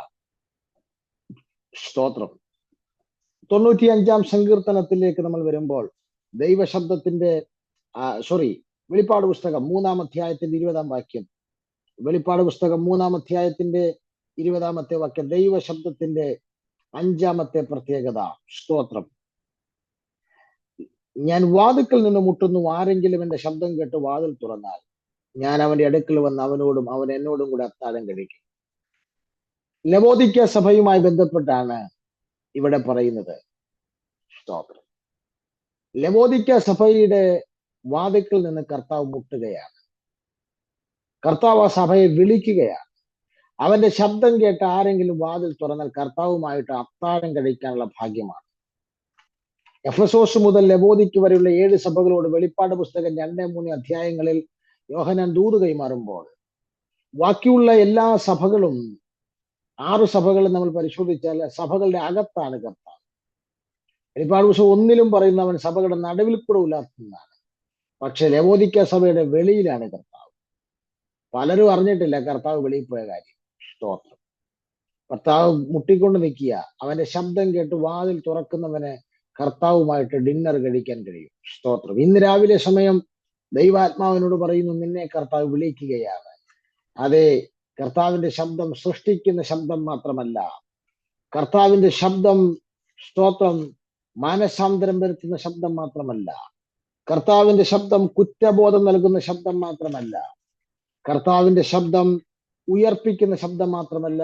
സ്തോത്രം, 95-ാം സങ്കീർത്തനത്തിലേക്ക് നമ്മൾ വരുമ്പോൾ ദൈവശബ്ദത്തിന്റെ വെളിപ്പാട് പുസ്തകം 3-ാം അധ്യായത്തിന്റെ 20-ാം വാക്യം. വെളിപ്പാട് പുസ്തകം 3-ാം അധ്യായത്തിന്റെ 20-ാമത്തെ വാക്യം, ദൈവശബ്ദത്തിന്റെ 5-ാമത്തെ പ്രത്യേകത. സ്തോത്രം. ഞാൻ വാതിൽക്കൽ നിന്ന് മുട്ടുന്നു, ആരെങ്കിലും എന്റെ ശബ്ദം കേട്ട് വാതിൽ തുറന്നാൽ ഞാൻ അവന്റെ അടുക്കൽ വന്ന് അവനോടും അവൻ എന്നോടും കൂടെ അത്താഴം കഴിക്കും. ലവോദിക്ക സഭയുമായി ബന്ധപ്പെട്ടാണ് ഇവിടെ പറയുന്നത്. സ്തോത്രം. ലവോദിക്ക സഭയുടെ വാതിൽക്കൽ നിന്ന് കർത്താവ് മുട്ടുകയാണ്. കർത്താവ് ആ സഭയെ വിളിക്കുകയാണ്. അവന്റെ ശബ്ദം കേട്ട് ആരെങ്കിലും വാതിൽ തുറന്നാൽ കർത്താവുമായിട്ട് അത്താഴം കഴിക്കാനുള്ള ഭാഗ്യമാണ്. എഫെസോസ് മുതൽ ലവോദിക്ക വരെയുള്ള 7 സഭകളോട് വെളിപ്പാട് പുസ്തകം 2-3 അധ്യായങ്ങളിൽ യോഹന്നാൻ ദൂത് കൈമാറുമ്പോൾ, ബാക്കിയുള്ള എല്ലാ സഭകളും 6 സഭകളും നമ്മൾ പരിശോധിച്ചാൽ സഭകളുടെ അകത്താണ് കർത്താവ്. വെളിപ്പാട് പുസ്തകം 1-ലും പറയുന്ന അവൻ സഭകളുടെ നടുവിൽ കൂടെ ഉലാത്തുന്നതാണ്. പക്ഷെ ലവോദിക്ക സഭയുടെ വെളിയിലാണ് കർത്താവ്. പലരും അറിഞ്ഞിട്ടില്ല കർത്താവ് വെളിയിൽ പോയ കാര്യം. സ്തോത്രം. കർത്താവ് മുട്ടിക്കൊണ്ട് നിൽക്കുക. അവന്റെ ശബ്ദം കേട്ട് വാതിൽ തുറക്കുന്നവന് കർത്താവുമായിട്ട് ഡിന്നർ കഴിക്കാൻ കഴിയും. സ്തോത്രം. ഇന്ന് രാവിലെ സമയം ദൈവാത്മാവിനോട് പറയുന്നു, നിന്നെ കർത്താവ് വിളിക്കുകയാണ്. അതെ, കർത്താവിന്റെ ശബ്ദം സൃഷ്ടിക്കുന്ന ശബ്ദം മാത്രമല്ല, കർത്താവിന്റെ ശബ്ദം, സ്തോത്രം, മാനസാന്തരം വരുത്തുന്ന ശബ്ദം മാത്രമല്ല, കർത്താവിന്റെ ശബ്ദം കുറ്റബോധം നൽകുന്ന ശബ്ദം മാത്രമല്ല, കർത്താവിന്റെ ശബ്ദം ഉയർപ്പിക്കുന്ന ശബ്ദം മാത്രമല്ല,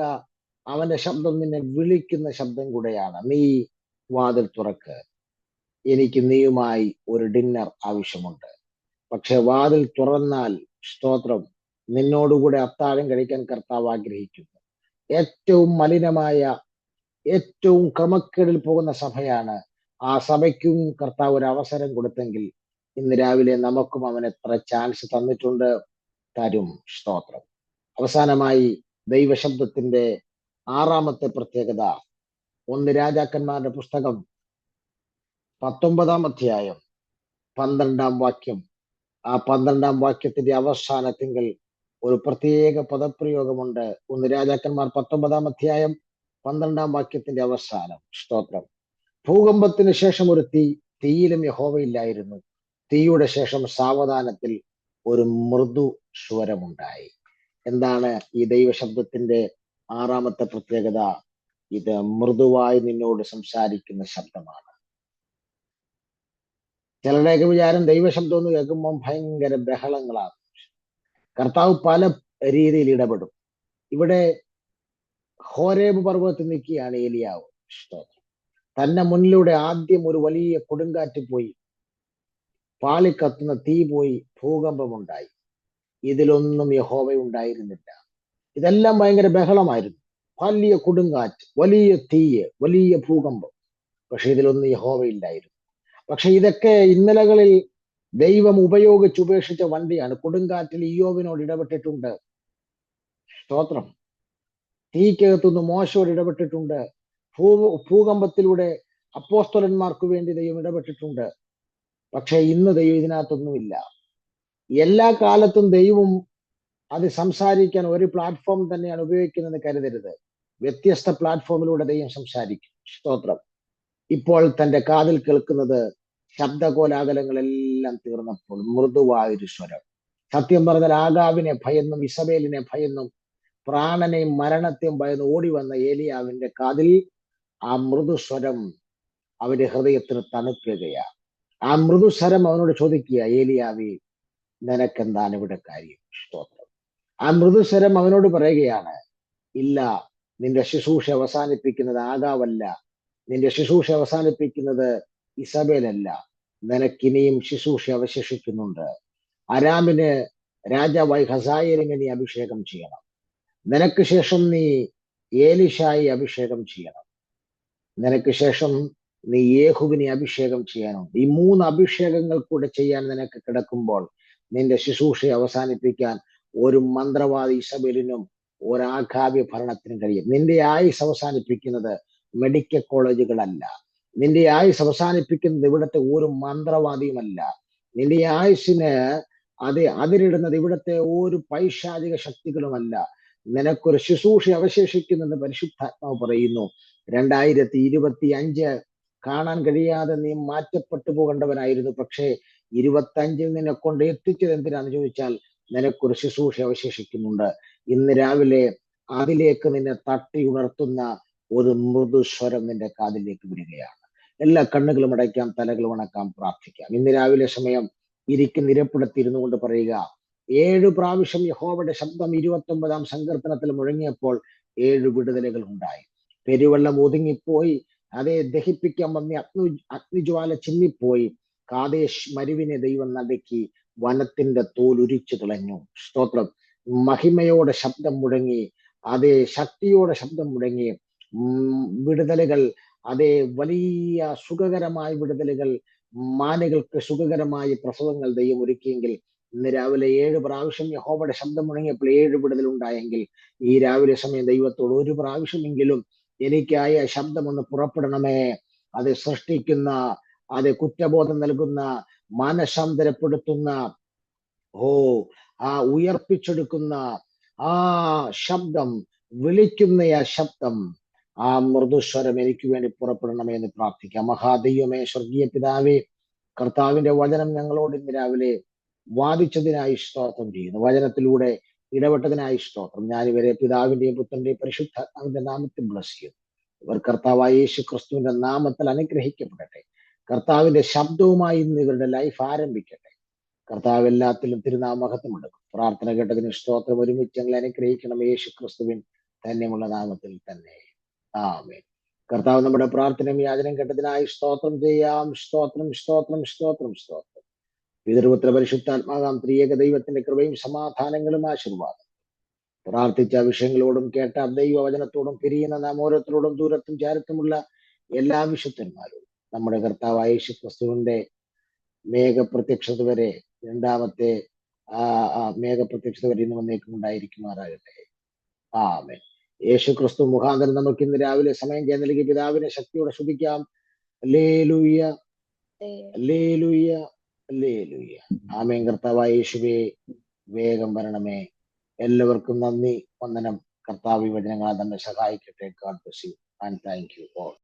അവന്റെ ശബ്ദം നിന്നെ വിളിക്കുന്ന ശബ്ദം കൂടെയാണ്. നീ വാതിൽ തുറക്ക്, എനിക്ക് നീയുമായി ഒരു ഡിന്നർ ആവശ്യമുണ്ട്. പക്ഷെ വാതിൽ തുറന്നാൽ, സ്തോത്രം, നിന്നോടുകൂടെ അത്താഴം കഴിക്കാൻ കർത്താവ് ആഗ്രഹിക്കുന്നു. ഏറ്റവും മലിനമായ, ഏറ്റവും ക്രമക്കേടിൽ പോകുന്ന സഭയാണ്. ആ സഭയ്ക്കും കർത്താവ് ഒരു അവസരം കൊടുത്തെങ്കിൽ ഇന്ന് രാവിലെ നമുക്കും അവൻ എത്ര ചാൻസ് തന്നിട്ടുണ്ട്, തരും. സ്തോത്രം. അവസാനമായി ദൈവശബ്ദത്തിന്റെ 6ാമത്തെ പ്രത്യേകത, 1 രാജാക്കന്മാരുടെ പുസ്തകം 19-ാം അധ്യായം 12-ാം വാക്യം. ആ 12-ാം വാക്യത്തിന്റെ അവസാനത്തിങ്കിൽ ഒരു പ്രത്യേക പദപ്രയോഗമുണ്ട്. 1 രാജാക്കന്മാർ 19-ാം അധ്യായം 12-ാം വാക്യത്തിന്റെ അവസാനം. സ്തോത്രം. ഭൂകമ്പത്തിന് ശേഷം ഒരു തീ, തീയിലും യഹോവയില്ലായിരുന്നു. തീയുടെ ശേഷം സാവധാനത്തിൽ ഒരു മൃദു സ്വരമുണ്ടായി. എന്താണ് ഈ ദൈവശബ്ദത്തിന്റെ 6ാമത്തെ പ്രത്യേകത? ഇത് മൃദുവായി നിന്നോട് സംസാരിക്കുന്ന ശബ്ദമാണ്. ചിലരുടെയൊക്കെ വിചാരം ദൈവശബ്ദം എന്ന് കേൾക്കുമ്പോൾ ഭയങ്കര ബഹളങ്ങളാണ്. കർത്താവ് പല രീതിയിൽ ഇടപെടും. ഇവിടെ ഹോരേബ് പർവ്വതത്തിൽ നിൽക്കുകയാണ് ഏലിയാവ്. സ്തോത്രം. തന്നെ മുന്നിലൂടെ ആദ്യം ഒരു വലിയ കൊടുങ്കാറ്റ് പോയി, പാളിക്കത്തുന്ന തീ പോയി, ഭൂകമ്പമുണ്ടായി. ഇതിലൊന്നും യഹോവ ഉണ്ടായിരുന്നില്ല. ഇതെല്ലാം ഭയങ്കര ബഹളമായിരുന്നു. വലിയ കൊടുങ്കാറ്റ്, വലിയ തീയ്, വലിയ ഭൂകമ്പം. പക്ഷെ ഇതിലൊന്നും യഹോവ ഇല്ലായിരുന്നു. പക്ഷെ ഇതൊക്കെ ഇന്നലകളിൽ ദൈവം ഉപയോഗിച്ച് ഉപേക്ഷിച്ച വണ്ടിയാണ്. കൊടുങ്കാറ്റിൽ ഇയ്യോബിനോട് ഇടപെട്ടിട്ടുണ്ട്. സ്തോത്രം. തീക്കകത്തുനിന്ന് മോശയോട് ഇടപെട്ടിട്ടുണ്ട്. ഭൂകമ്പത്തിലൂടെ അപ്പോസ്തലന്മാർക്ക് വേണ്ടി ദൈവം ഇടപെട്ടിട്ടുണ്ട്. പക്ഷെ ഇന്ന് ദൈവം ഇതിനകത്തൊന്നുമില്ല. എല്ലാ കാലത്തും ദൈവം അത് സംസാരിക്കാൻ ഒരു പ്ലാറ്റ്ഫോം തന്നെയാണ് ഉപയോഗിക്കുന്നതെന്ന് കരുതരുത്. വ്യത്യസ്ത പ്ലാറ്റ്ഫോമിലൂടെ ദൈവം സംസാരിക്കും. സ്തോത്രം. ഇപ്പോൾ തന്റെ കാതിൽ കേൾക്കുന്നത് ശബ്ദകോലാഹലങ്ങളെല്ലാം തീർന്നപ്പോൾ മൃദുവായൊരു സ്വരം. സത്യം പറഞ്ഞാൽ ആഗാവിനെ ഭയന്നും ഇസബേലിനെ ഭയന്നും പ്രാണനെയും മരണത്തെയും ഭയന്ന് ഓടി വന്ന ഏലിയാവിന്റെ കാതിൽ ആ മൃദുസ്വരം അവന്റെ ഹൃദയത്തിന് തണുക്കുകയാ. ആ മൃദുസ്വരം അവനോട് ചോദിക്കുക, ഏലിയാവി, നിനക്കെന്താണ് ഇവിടെ കാര്യം? സ്തോത്രം. ആ മൃദുസ്വരം അവനോട് പറയുകയാണ്, ഇല്ല, നിന്റെ ശുശ്രൂഷ അവസാനിപ്പിക്കുന്നത് ആഗാവല്ല, നിന്റെ ശുശ്രൂഷ അവസാനിപ്പിക്കുന്നത് ഇസബേലല്ല, നിനക്കിനിയും ശുശ്രൂഷ അവശേഷിക്കുന്നുണ്ട്. അരാമിന് രാജാവായി ഹസായേലിനെ നീ അഭിഷേകം ചെയ്യണം. നിനക്ക് ശേഷം നീ ഏലിശായി അഭിഷേകം ചെയ്യണം. നിനക്ക് ശേഷം നീ യേഹുവിനെ അഭിഷേകം ചെയ്യാനുണ്ട്. ഈ 3 അഭിഷേകങ്ങൾ കൂടെ ചെയ്യാൻ നിനക്ക് കിടക്കുമ്പോൾ നിന്റെ ശുശ്രൂഷ അവസാനിപ്പിക്കാൻ ഒരു മന്ത്രവാദി ഇസബേലിനും ഒരാഘാവ്യ ഭരണത്തിനും കഴിയും. നിന്റെ ആയുസ് അവസാനിപ്പിക്കുന്നത് മെഡിക്കൽ കോളേജുകളല്ല. നിന്റെ ആയുസ് അവസാനിപ്പിക്കുന്നത് ഇവിടുത്തെ ഒരു മന്ത്രവാദിയുമല്ല. നിന്റെ ആയുസിന് അതിരിടുന്നത് ഇവിടുത്തെ ഒരു പൈശാചിക ശക്തികളുമല്ല. നിനക്കൊരു ശുശ്രൂഷ അവശേഷിക്കുന്നെന്ന് പരിശുദ്ധാത്മാവ് പറയുന്നു. 2025 കാണാൻ കഴിയാതെ നീ മാറ്റപ്പെട്ടു പോകേണ്ടവനായിരുന്നു. പക്ഷേ 25 നിന്നെ കൊണ്ട് എത്തിച്ചത് എന്തിനാന്ന് ചോദിച്ചാൽ നിനക്കൊരു ശുശ്രൂഷ അവശേഷിക്കുന്നുണ്ട്. ഇന്ന് രാവിലെ അതിലേക്ക് നിന്നെ തട്ടി ഉണർത്തുന്ന ഒരു മൃദുസ്വരം നിന്റെ കാതിലേക്ക് വരികയാണ്. എല്ലാ കണ്ണുകളും അടയ്ക്കാം, തലകളും അണക്കാം, പ്രാർത്ഥിക്കാം. ഇന്ന് രാവിലെ സമയം ഇരിപ്പിടത്തിരുന്നു കൊണ്ട് പറയുക, 7 പ്രാവശ്യം യഹോവയുടെ ശബ്ദം 29-ാം സങ്കീർത്തനത്തിൽ മുഴങ്ങിയപ്പോൾ 7 വിടുതലുകൾ ഉണ്ടായി. പെരുവെള്ളം ഒതുങ്ങിപ്പോയി. അതേ, ദഹിപ്പിക്കാൻ വന്ന അഗ്നിജ്വാല ചിന്നിപ്പോയി. കാദേശ് മരുവിനെ ദൈവം നടുക്കി, വനത്തിന്റെ തോൽ ഉരിച്ചു തുളഞ്ഞു. സ്തോത്രം. മഹിമയോടെ ശബ്ദം മുഴങ്ങി, അതേ, ശക്തിയോടെ ശബ്ദം മുഴങ്ങി. വിടുതലുകൾ, അതേ, വലിയ സുഖകരമായ വിടുതലുകൾ, മാനുകൾക്ക് സുഖകരമായ പ്രസവങ്ങൾ ദൈവം ഒരുക്കിയെങ്കിൽ ഇന്ന് രാവിലെ 7 പ്രാവശ്യം യഹോവയുടെ ശബ്ദം മുഴങ്ങിയപ്പോൾ 7 വിടുതൽ ഉണ്ടായെങ്കിൽ ഈ രാവിലെ സമയം ദൈവത്തോട് ഒരു പ്രാവശ്യമെങ്കിലും എനിക്കായ ശബ്ദം ഒന്ന് പുറപ്പെടണമേ. അത് സൃഷ്ടിക്കുന്ന, അത് കുറ്റബോധം നൽകുന്ന, മാനസാന്തരപ്പെടുത്തുന്ന, ആ ഉയർപ്പിച്ചെടുക്കുന്ന ആ ശബ്ദം വിളിക്കുന്ന ആ ശബ്ദം, ആ മൃദുസ്വരം എനിക്ക് വേണ്ടി പുറപ്പെടണമേ എന്ന് പ്രാർത്ഥിക്കാം. മഹാദൈവമേ, സ്വർഗീയ പിതാവേ, കർത്താവിന്റെ വചനം ഞങ്ങളോട് ഇന്ന് രാവിലെ വാദിച്ചതിനായി സ്തോത്രം ചെയ്യുന്നു. വചനത്തിലൂടെ ഇടപെട്ടതിനായി സ്തോത്രം. ഞാനിവരെ പിതാവിന്റെയും പുത്രന്റെയും പരിശുദ്ധാത്മാവിന്റെ നാമത്തിൽ ബ്ലസ് ചെയ്യുന്നു. ഇവർ കർത്താവായ യേശു ക്രിസ്തുവിന്റെ നാമത്തിൽ അനുഗ്രഹിക്കപ്പെടട്ടെ. കർത്താവിന്റെ ശബ്ദവുമായി ഇന്ന് ഇവരുടെ ലൈഫ് ആരംഭിക്കട്ടെ. കർത്താവ് എല്ലാത്തിലും തിരുനാമഹത്വം എടുക്കും. പ്രാർത്ഥന കേട്ടതിന് സ്തോത്രം. ഒരുമിച്ച് ഞങ്ങൾ അനുഗ്രഹിക്കണം യേശു ക്രിസ്തുവിൻ ധന്യമുള്ള നാമത്തിൽ തന്നെ. ആമേൻ. കർത്താവ് നമ്മുടെ പ്രാർത്ഥനയും യാചനം കേട്ടതിനായി സ്തോത്രം ചെയ്യാം. സ്തോത്രം, സ്തോത്രം, സ്തോത്രം, സ്തോത്രം. പിതൃപുത്ര പരിശുദ്ധാത്മാകാം ത്രിയേക ദൈവത്തിന്റെ കൃപയും സമാധാനങ്ങളും ആശീർവാദം പ്രാർത്ഥിച്ച വിഷയങ്ങളോടും കേട്ട ദൈവവചനത്തോടും പിരിയുന്ന നാം ഓരോരുത്തരോടും ദൂരത്തും ചാരത്തുമുള്ള എല്ലാ വിശുദ്ധന്മാരോടും നമ്മുടെ കർത്താവായ യേശു ക്രിസ്തുവിന്റെ മേഘപ്രത്യക്ഷത വരെ, രണ്ടാമത്തെ മേഘപ്രത്യക്ഷത വരെ ഇന്ന് വന്നേക്കും ഉണ്ടായിരിക്കുമാറാകട്ടെ. ആമേൻ. യേശു ക്രിസ്തു മുഖാന്തരം നമുക്ക് ഇന്ന് രാവിലെ സമയം നൽകി പിതാവിനെ ശക്തിയോടെ സ്തുതിക്കാം. Hallelujah, hallelujah, hallelujah. ആമേൻ. കർത്താവായ യേശുവേ, വേഗം വരണമേ. എല്ലാവർക്കും നന്ദി, വന്ദനം. കർത്താവ് വചനങ്ങളാൽ നമ്മെ സഹായിക്കട്ടെ. God bless you and thank you all.